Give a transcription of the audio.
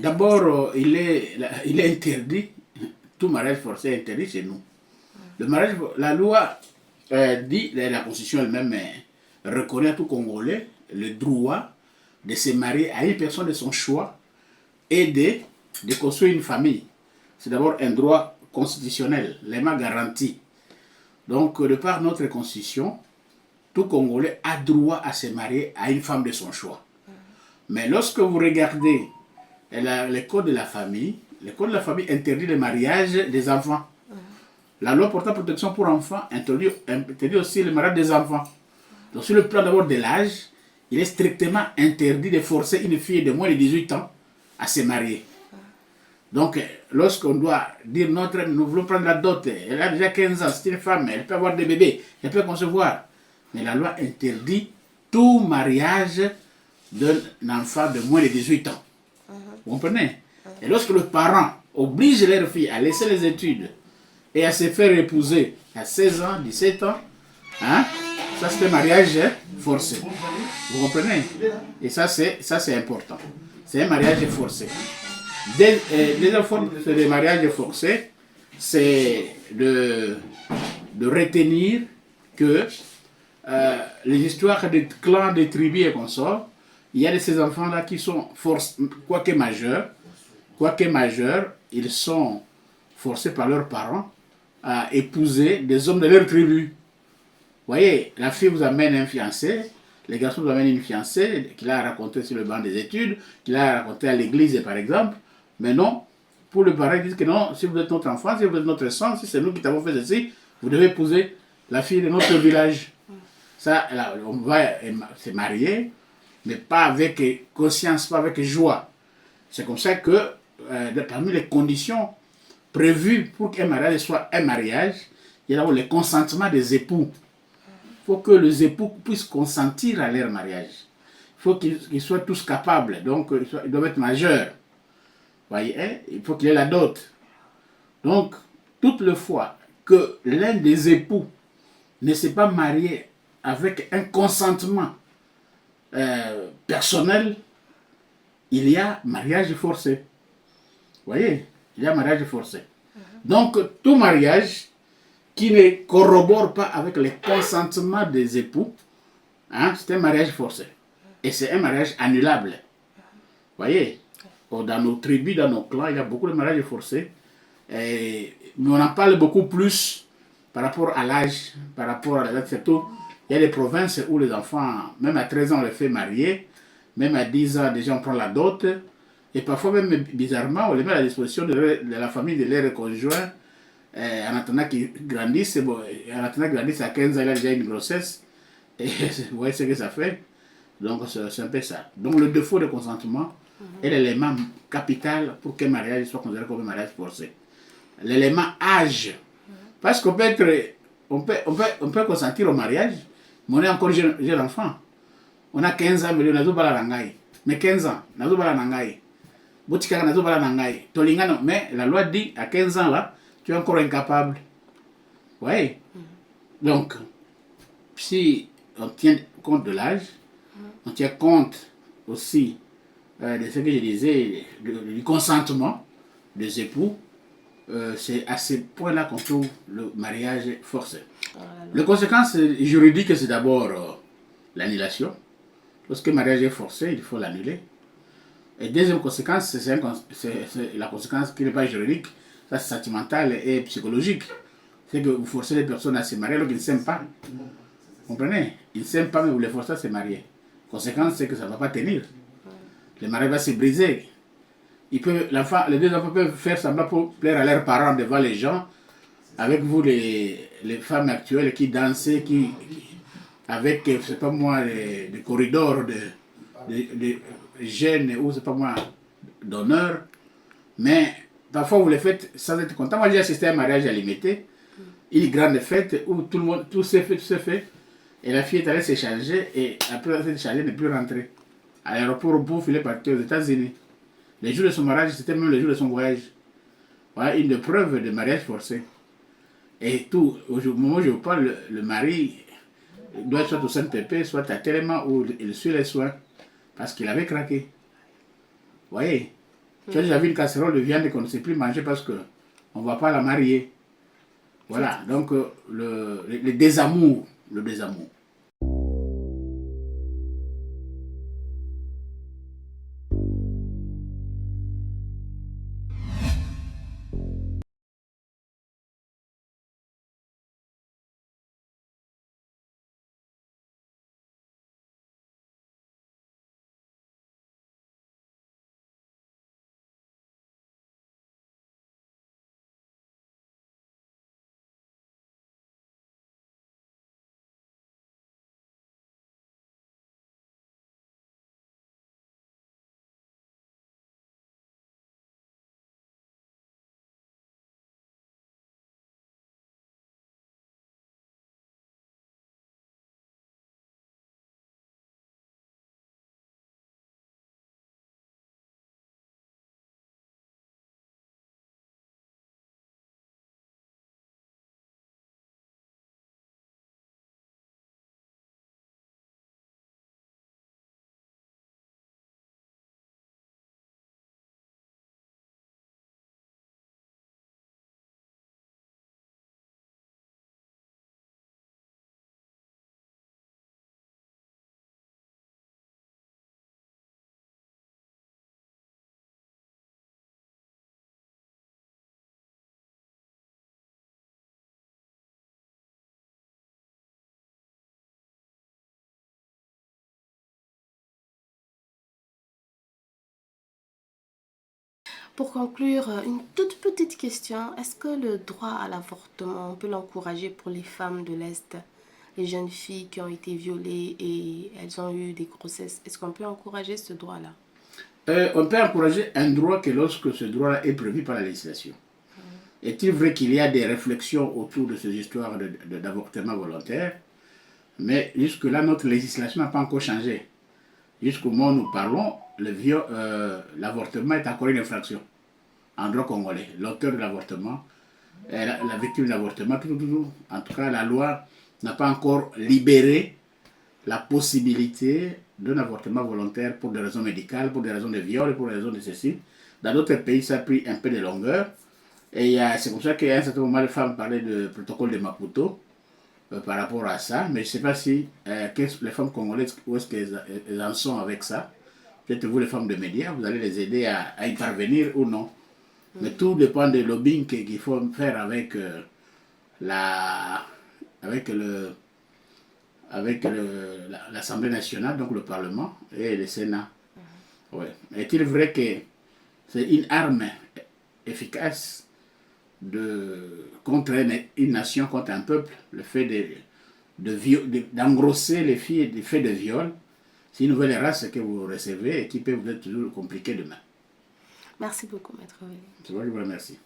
D'abord, il est interdit, tout mariage forcé est interdit chez nous. Le mariage, la loi dit, la Constitution elle-même reconnaît à tout Congolais le droit de se marier à une personne de son choix et de construire une famille. C'est d'abord un droit constitutionnel, légalement garanti. Donc, de par notre Constitution, tout Congolais a droit à se marier à une femme de son choix. Mais lorsque vous regardez le code de la famille, le code de la famille interdit le mariage des enfants. La loi portant protection pour enfants interdit aussi le mariage des enfants. Donc sur le plan d'abord de l'âge, il est strictement interdit de forcer une fille de moins de 18 ans à se marier. Donc lorsqu'on doit dire nous voulons prendre la dot, elle a déjà 15 ans, c'est une femme, elle peut avoir des bébés, elle peut concevoir. Mais la loi interdit tout mariage d'un enfant de moins de 18 ans. Vous comprenez? Et lorsque le parent oblige leur fille à laisser les études et à se faire épouser à 16 ans, 17 ans, hein, ça c'est un mariage forcé. Vous comprenez? Et ça c'est important. C'est un mariage forcé. Deuxième forme de mariage forcé, c'est de retenir que les histoires de clans, de tribus et consorts, il y a de ces enfants-là qui sont quoique majeurs, ils sont forcés par leurs parents à épouser des hommes de leur tribu. Vous voyez, la fille vous amène un fiancé, les garçons vous amènent une fiancée qu'il a raconté sur le banc des études, qu'il a raconté à l'église par exemple. Mais non, pour le parent, ils disent que non, si vous êtes notre enfant, si vous êtes notre sang, si c'est nous qui t'avons fait ceci, vous devez épouser la fille de notre village. Ça, là, on va se marier, mais pas avec conscience, pas avec joie. C'est comme ça que parmi les conditions prévues pour qu'un mariage soit un mariage, il y a d'abord le consentement des époux. Il faut que les époux puissent consentir à leur mariage. Il faut qu'ils soient tous capables, donc ils doivent être majeurs. Voyez, hein? Il faut qu'il ait la dot. Donc, toute le fois que l'un des époux ne s'est pas marié avec un consentement personnel, il y a mariage forcé. Vous voyez, il y a mariage forcé. Donc, tout mariage qui ne corrobore pas avec le consentement des époux, hein, c'est un mariage forcé. Et c'est un mariage annulable. Vous voyez, dans nos tribus, dans nos clans, il y a beaucoup de mariages forcés. Mais on en parle beaucoup plus par rapport à l'âge, par rapport à l'âge. Surtout, il y a des provinces où les enfants, même à 13 ans, on les fait marier. Même à 10 ans, déjà, on prend la dot. Et parfois, même bizarrement, on les met à la disposition de la famille de leurs conjoints en attendant qu'ils grandissent. Bon, en attendant qu'ils grandissent à 15 ans, il a déjà une grossesse. Et vous voyez ce que ça fait. Donc, c'est un peu ça. Donc, le défaut de consentement est l'élément capital pour qu'un mariage soit considéré comme un mariage forcé. L'élément âge. Parce qu'on peut être, on peut consentir au mariage, mais on est encore jeune enfant. On a 15 ans, mais on a tout bala nangai. Mais 15 ans, on a tout bala nangai. Boutikaka na tout bala nangai. Tolingano, mais la loi dit à 15 ans là, tu es encore incapable. Vous voyez? Donc, si on tient compte de l'âge, on tient compte aussi de ce que je disais, du consentement des époux, c'est à ce point-là qu'on trouve le mariage forcé. Les conséquences juridiques, c'est d'abord l'annulation. Lorsque le mariage est forcé, il faut l'annuler. Et deuxième conséquence, c'est la conséquence qui n'est pas juridique, ça c'est sentimental et psychologique. C'est que vous forcez les personnes à se marier alors qu'ils ne s'aiment pas. Vous comprenez? Ils ne s'aiment pas, mais vous les forcez à se marier. Conséquence, c'est que ça ne va pas tenir. Le mariage va se briser. Les deux enfants peuvent faire semblant pour plaire à leurs parents devant les gens. Avec vous, les femmes actuelles qui dansent, avec, je sais pas moi, des corridors de gêne ou, c'est pas moi, d'honneur. Mais parfois, vous les faites sans être content. Moi, j'ai assisté à un mariage à Limité, une grande fête où tout s'est fait. Et la fille est allée s'échanger et après elle s'est échangée, elle n'est plus rentrée. À l'aéroport, pour filer partir aux États-Unis. Les jours de son mariage, c'était même les jours de son voyage. Voilà une preuve de mariage forcé. Et tout, au moment où je vous parle, le mari doit être soit au Saint-Pépé, soit à Téléma où il suit les soins. Parce qu'il avait craqué. Vous voyez? Tu as déjà vu une casserole de viande qu'on ne sait plus manger parce qu'on ne va pas la marier. Voilà, donc le désamour, le désamour. Pour conclure, une toute petite question. Est-ce que le droit à l'avortement, on peut l'encourager pour les femmes de l'Est, les jeunes filles qui ont été violées et elles ont eu des grossesses? Est-ce qu'on peut encourager ce droit-là? On peut encourager un droit que lorsque ce droit-là est prévu par la législation. Est-il vrai qu'il y a des réflexions autour de ces histoires d'avortement volontaire? Mais jusque-là, notre législation n'a pas encore changé. Jusqu'au moment où nous parlons, l'avortement est encore une infraction en droit congolais. L'auteur de l'avortement, la victime de l'avortement, en tout cas, la loi n'a pas encore libéré la possibilité d'un avortement volontaire pour des raisons médicales, pour des raisons de viol, pour des raisons de ceci. Dans d'autres pays, ça a pris un peu de longueur. Et c'est pour ça qu'à un certain moment, les femmes parlaient de protocole de Maputo par rapport à ça. Mais je ne sais pas si les femmes congolaises, où est-ce qu'elles en sont avec ça. Peut-être vous, les femmes de médias, vous allez les aider à y parvenir ou non. Mais tout dépend du lobbying qu'il faut faire avec la, avec le, l'Assemblée nationale, donc le Parlement et le Sénat. Ouais. Est-il vrai que c'est une arme efficace contre une nation, contre un peuple, le fait d'engrosser les filles des faits de viol? C'est une nouvelle race que vous recevez et qui peut vous être toujours compliquée demain. Merci beaucoup, Maître Wele. C'est moi qui vous remercie.